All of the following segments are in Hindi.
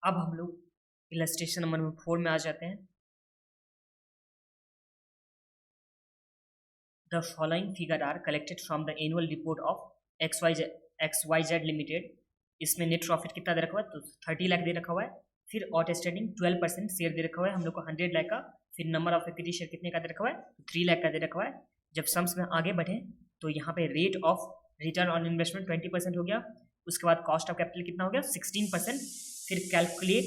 अब हम लोग इलस्ट्रेशन नंबर 4 में आ जाते हैं। The following figure are collected from the annual report of XYZ limited. इसमें नेट प्रॉफिट कितना दे रखा हुआ है, तो 30 लाख दे रखा हुआ है। फिर आउटस्टैंडिंग 12% शेयर दे रखा हुआ है हम लोग को 100 लाख का। फिर नंबर ऑफ इक्विटी शेयर कितने का दे रखा हुआ है, 3 लाख का दे रखा हुआ है। जब सम्स में आगे बढ़े तो यहाँ पे rate of return on investment 20% हो गया। उसके बाद कॉस्ट ऑफ कैपिटल कितना हो गया, 16%। फिर कैलकुलेट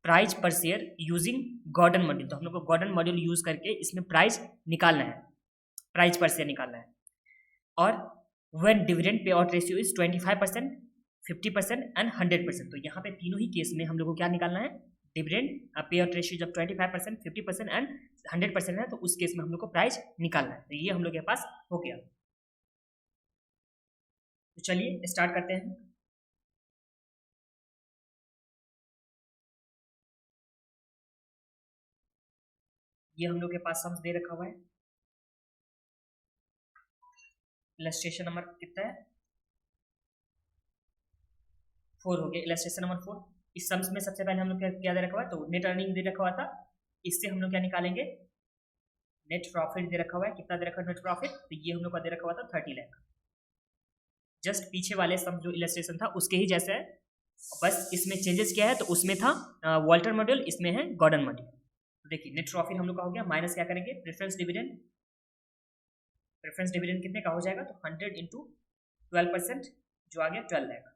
प्राइस पर शेयर यूजिंग गॉर्डन मॉड्यूल। तो हम लोग को गॉर्डन मॉड्यूल यूज करके इसमें प्राइस निकालना है, प्राइस पर शेयर निकालना है। और when dividend pay out ratio is 25%, 50% and 100%। तो यहाँ पे तीनों ही केस में हम लोग को क्या निकालना है, डिविडेंड पे आउट रेशियो जब 25%, 50% एंड 100% है तो उस केस में हम लोग को प्राइस निकालना है। तो ये हम लोग के पास हो गया। तो चलिए स्टार्ट करते हैं। ये हम लोग के पास सम्स दे रखा हुआ है। इलस्ट्रेशन नंबर कितना है, 4 हो गया। Illustration number 4। इस सम्स में सबसे पहले हम लोग क्या दे रखा हुआ है, तो नेट अर्निंग दे रखा हुआ था। इससे हम लोग क्या निकालेंगे, नेट प्रॉफिट दे रखा हुआ है। कितना दे रखा है नेट प्रॉफिट, तो ये हम लोग का दे रखा हुआ था 30 लाख। जस्ट पीछे वाले सम जो इलस्ट्रेशन था उसके ही जैसे है, बस इसमें चेंजेस क्या है, तो उसमें था वॉल्टर मॉड्यूल, इसमें है गॉर्डन मॉड्यूल। तो देखिए नेट प्रॉफिट हम लोग का हो गया, माइनस क्या करेंगे, प्रेफरेंस डिविडेंड। प्रेफरेंस डिविडेंड कितने का हो जाएगा, तो 100 इंटू 12% जो आ गया 12 लाख।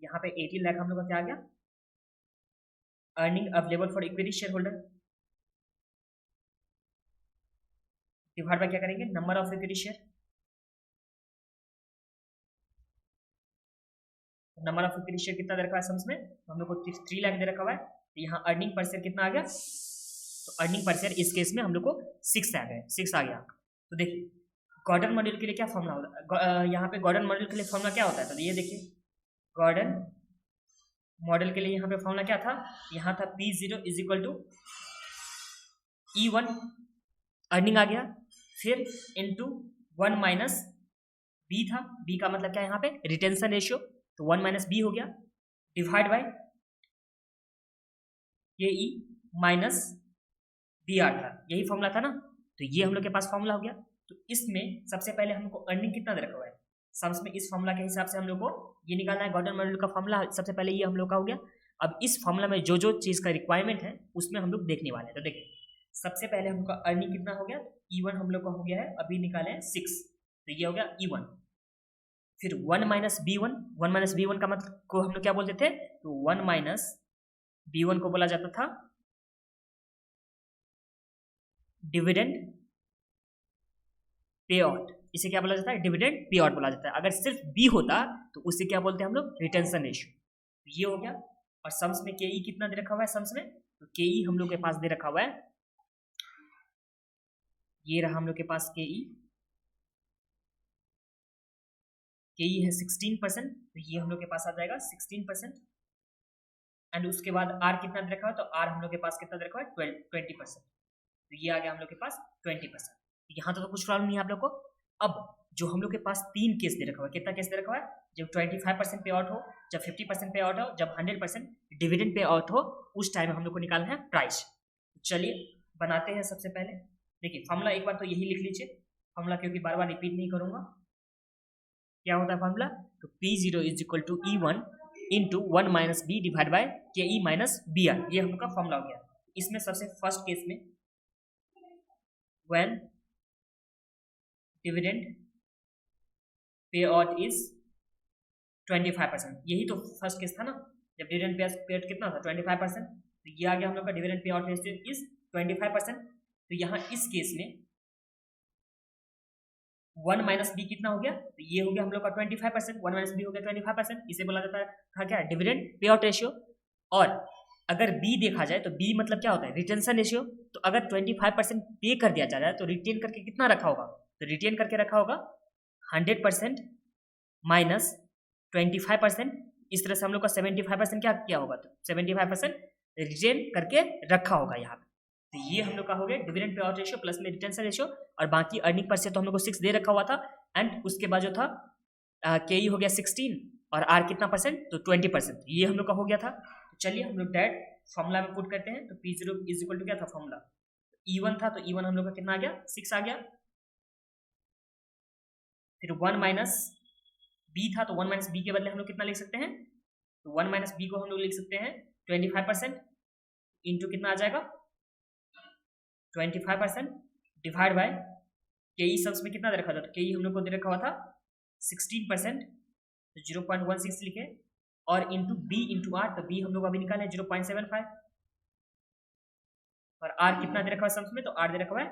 यहाँ पे 18 लाख हम लोग का क्या आ गया, earning available for equity share holder. Divide by क्या करेंगे, number of equity share. Number of equity share कितना दे रखा है सम्स में, तो हम लोग को 3 लाख दे रखा हुआ है। तो यहाँ अर्निंग पर शेयर कितना आ गया, तो अर्निंग पर शेयर इस केस में हम लोग को 6 आ गया, 6 आ गया। तो देखिए गॉर्डन मॉड्यूल के लिए क्या फॉर्मूला होता है, यहाँ पे गॉर्डन मॉड्यूल के लिए फॉर्मूला क्या होता है, तो ये देखिए गॉर्डन मॉडल के लिए यहाँ पे फॉर्मूला क्या था, यहाँ था P0 is equal to E1 earning आ गया, फिर इनटू 1 माइनस बी था। बी का मतलब क्या है यहाँ पे, रिटेंशन रेशियो, तो 1 माइनस बी हो गया, divide by k e minus B are था। यही फॉर्मूला था ना, तो ये हम लोग के पास फॉर्मूला हो गया। तो इसमें सबसे पहले हम लोग को अर्निंग कितना दे रखा हुआ है सम्स में, इस फॉर्मूला के हिसाब से हम लोग को ये निकालना है। गॉर्डन मॉड्यूल का फॉर्मूला सबसे पहले ये हम लोग का हो गया। अब इस फॉर्मूला में जो जो चीज़ का रिक्वायरमेंट है उसमें हम लोग देखने वाले हैं। तो देखिए सबसे पहले हमका अर्निंग कितना हो गया, E1 हम लोग का हो गया है, अभी निकाले हैं 6, तो ये हो गया E1। फिर 1 माइनस B1, 1 माइनस B1 का मतलब को हम लोग क्या बोलते थे, तो 1 माइनस B1 को बोला जाता था डिविडेंड पे आउट। इसे क्या बोला जाता है, डिविडेंड पे आउट बोला जाता है। अगर सिर्फ बी होता तो उसे क्या बोलते हैं हम लोग, रिटेंशन रेशियो। तो ये हो गया। और सम्स में के ई कितना दे रखा हुआ है सम्स में, तो के ई हम लोग के पास दे रखा हुआ है, ये रहा हम लोग के पास के ई है 16%, तो ये हम लोग के पास आ जाएगा 16%। एंड उसके बाद आर कितना दे रखा है, तो आर हम लोग के पास कितना दे रखा है, 20%। तो ये आ गया हम लोग के पास 20%। यहाँ तो कुछ प्रॉब्लम नहीं है आप लोग को। अब जो हम लोग के पास 3 केस दे रखा हुआ है, कितना केस दे रखा हुआ है, जब 25% पे आउट हो, जब 50% पे आउट हो, जब 100% डिविडेंड पे आउट हो, उस टाइम हम लोग को निकालना है प्राइस। चलिए बनाते हैं। सबसे पहले देखिए फॉर्मूला एक बार तो यही लिख लीजिए फॉर्मूला, क्योंकि बार बार रिपीट नहीं करूंगा। क्या होता है फॉर्मूला, तो P0 is equal to E1 into 1 minus b divide by k e minus B are. ये हम लोग का फॉर्मूला हो गया। इसमें सबसे फर्स्ट केस में when dividend payout is 25%, यही तो फर्स्ट केस था ना, जब डिविडेंड पे आउट कितना था 25%, तो ये आ गया हम लोग का dividend pay out ratio is 25%। तो यहाँ इस केस में 1 माइनस बी कितना हो गया, तो ये हो गया हम लोग का 25%, 1 माइनस बी हो गया 25%। इसे बोला जाता था क्या, डिविडेंड पे आउट रेशियो। और अगर बी देखा जाए तो बी मतलब क्या होता है, रिटेंशन रेशियो। तो अगर 25% पे कर दिया जा रहा है तो रिटेन करके कितना रखा होगा, तो रिटेन करके रखा होगा 100% माइनस 25%। इस तरह से हम लोग का 75% क्या किया होगा, तो 75% रिटेन करके रखा होगा यहाँ पे। तो ये हम लोग का हो गया dividend pay out ratio plus में रिटेंशन रेशियो। और बाकी अर्निंग पर से तो हम लोग को 6 दे रखा हुआ था। एंड उसके बाद जो था के ई हो गया 16 और आर कितना परसेंट, तो 20%। ये हम लोग का हो गया था। तो चलिए हम लोग डायरेक्ट फॉर्मूला में पुट करते हैं। तो P0 इज इक्वल टू क्या था फॉर्मूला, E1 था, तो E1 हम लोग का कितना आ गया 6 आ गया। फिर 1 माइनस बी था, तो 1 माइनस बी के बदले हम लोग कितना लिख सकते हैं, तो 1 माइनस बी को हम लोग लिख सकते हैं 25% इंटू कितना आ जाएगा 25% divide by k E sums में कितना दे रखा था, तो के ई हम लोग को दे रखा हुआ था 16%, तो 0.16 लिखे और इंटू बी इंटू आर, तो बी हम लोग अभी निकाले 0.75 और आर कितना दे रखा है सम्स में, तो आर दे रखा है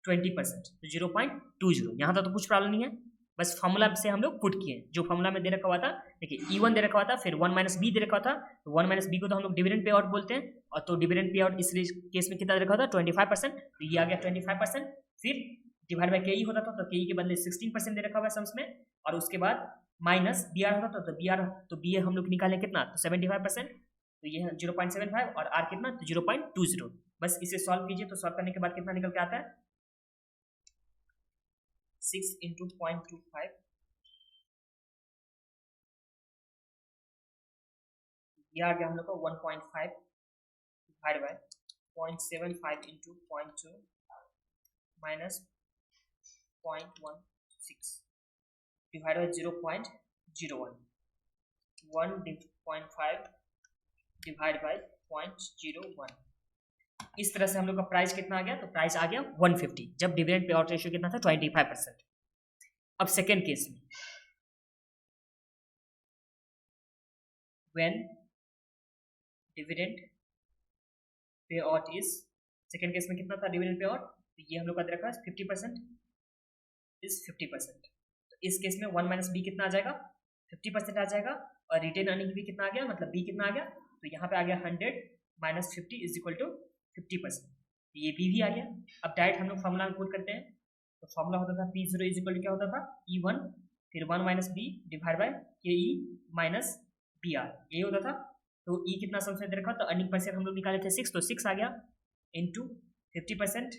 20%, तो 0.20। यहाँ तक तो कुछ प्रॉब्लम नहीं है, बस फॉर्मूला से हम लोग पुट किए जो फॉर्मूला में दे रखा हुआ था। देखिए E1 दे रखा हुआ था, फिर 1 माइनस बी दे रखा था, तो 1 माइनस बी को तो हम लोग डिविडेंड पे आउट बोलते हैं, और तो डिविडेंड पे आउट इस केस में कितना दे रखा था 25%, तो ये आ गया 25%। फिर डिवाइड बाय के ई होता था, तो के ई के बदले 16% दे रखा हुआ है सम्स में, और उसके बाद माइनस बी आर होता था, तो बी हम लोग निकालें कितना, तो 75%, तो ये 0.75 और आर कितना, तो 0.20। बस इसे सॉल्व कीजिए, तो सॉल्व करने के बाद कितना निकल के आता है 6 इंटू 0.25, ये आ गया हम लोग को 1.5 divide by 0.75 into 0.2 minus 0.16 divide by 0.01, 1.5 divide by 0.01। इस तरह से हम लोग का प्राइस कितना आ गया, तो प्राइस आ गया 150, जब डिविडेंड पे आउट रेशियो कितना था 25%। अब सेकेंड केस में when dividend pay out is, second case में कितना था डिविडेंड पे आउट, तो ये हम लोग का दे रखा है 50% इज 50%, तो इस केस में 1 माइनस बी कितना आ जाएगा 50% आ जाएगा, और रिटेन अर्निंग भी कितना आ गया, मतलब बी कितना आ गया, तो यहाँ पे आ गया 100 माइनस 50 इज इक्वल टू 50%, ये बी भी आ गया। अब डायरेक्ट हम लोग फॉर्मूला में पुट करते हैं, तो फॉर्मूला होता था P0 इज इक्वल टू क्या होता था E1 फिर 1 minus b divide by k e minus B are, ये होता था। तो ई कितना सम्स में दे रखा, तो अर्निंग परसेंट हम लोग निकाले थे 6, तो 6 आ गया इंटू 50%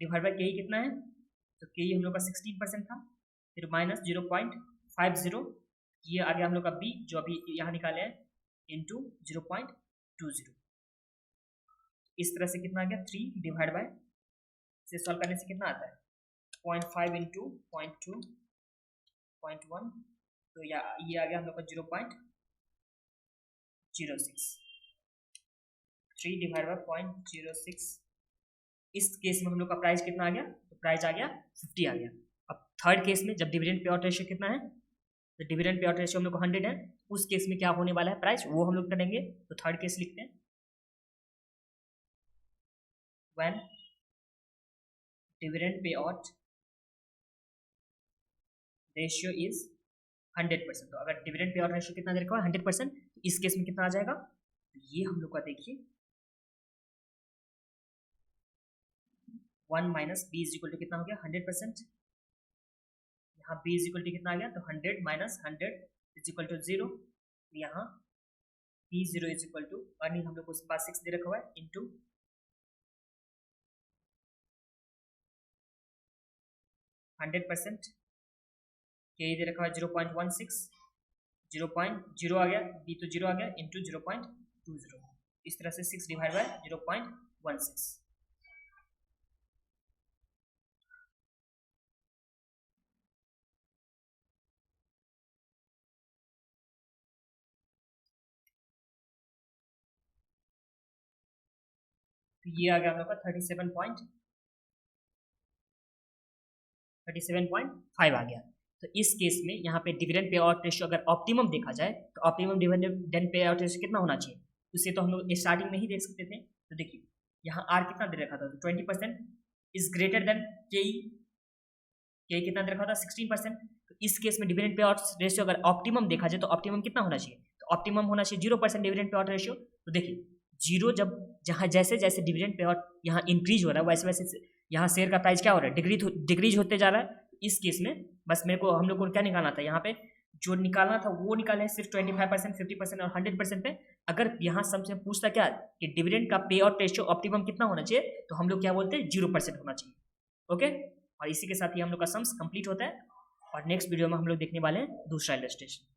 डिवाइड बाय के ई कितना है, तो के ई हम लोग का 16% था, फिर माइनस 0.50, ये आ गया हम लोग का बी जो अभी यहाँ निकाले हैं इंटू 0.20। इस तरह से कितना आ गया 3 डिवाइड बाय, से सॉल्व करने से कितना आता है 0.5 इंटू 0.2 0.1, तो ये आ गया हम लोग का 0.06, 3 डिवाइड बाय 0.06। इस केस में हम लोग का प्राइस कितना आ गया, तो प्राइस आ गया 50 आ गया। अब थर्ड केस में जब डिविडेंड पे आउट रेशियो कितना है, तो डिविडेंड पे आउट रेशियो हम लोग को 100 है, उस केस में क्या होने वाला है प्राइस, वो हम लोग करेंगे। तो थर्ड केस लिखते हैं, when dividend pay out ratio is 100%, तो अगर डिविडेंड पे आउट रेशियो कितना दे रखा है 100%, तो इस केस में कितना आ जाएगा, तो ये हम लोग का देखिए 1 minus b is equal to कितना हो गया 100%, यहाँ बी इज इक्वल टू कितना आ गया, तो 100 माइनस 100 इज इक्वल टू 0, यहाँ P0 is equal to earning हम लोग को उसके पास 6 दे रखा हुआ है इंटू 100%, के दे रखा हुआ है 0.16, 0.0 आ गया, बी तो 0 आ गया इंटू 0.20, इस तरह से 6 डिवाइड बाय 0.16। तो ये आ गया हम लोग का 37.5 आ गया। तो इस केस में यहाँ पे डिविडेंड पे आउट रेशियो अगर ऑप्टिमम देखा जाए, तो optimum dividend pay out ratio कितना होना चाहिए, उसे तो हम लोग स्टार्टिंग में ही देख सकते थे। तो देखिए यहाँ आर कितना दे रखा था, तो 20% इज ग्रेटर देन के कितना दे रखा था 16%। तो इस केस में डिविडेंड पे आउट रेशियो अगर ऑप्टिमम देखा जाए, तो ऑप्टिमम कितना होना चाहिए, तो ऑप्टिमम होना चाहिए 0% डिविडेंड पे आउट रेशियो। तो देखिए 0 जब जहाँ जैसे जैसे डिविडेंड पे आउट यहाँ इंक्रीज हो रहा है, वैसे वैसे यहाँ शेयर का प्राइस क्या हो रहा है, डिक्रीज होते जा रहा है। इस केस में बस मेरे को हम लोग को क्या निकालना था, यहाँ पे जो निकालना था वो निकाले सिर्फ 25%, 50% और 100% पे। अगर यहाँ सबसे पूछता क्या कि डिविडेंड का पे आउट रेशियो ऑप्टिमम कितना होना चाहिए, तो हम लोग क्या बोलते हैं 0% होना चाहिए। ओके, और इसी के साथ ही हम लोग का सम्स कंप्लीट होता है। और नेक्स्ट वीडियो में हम लोग देखने वाले हैं दूसरा इलस्ट्रेशन।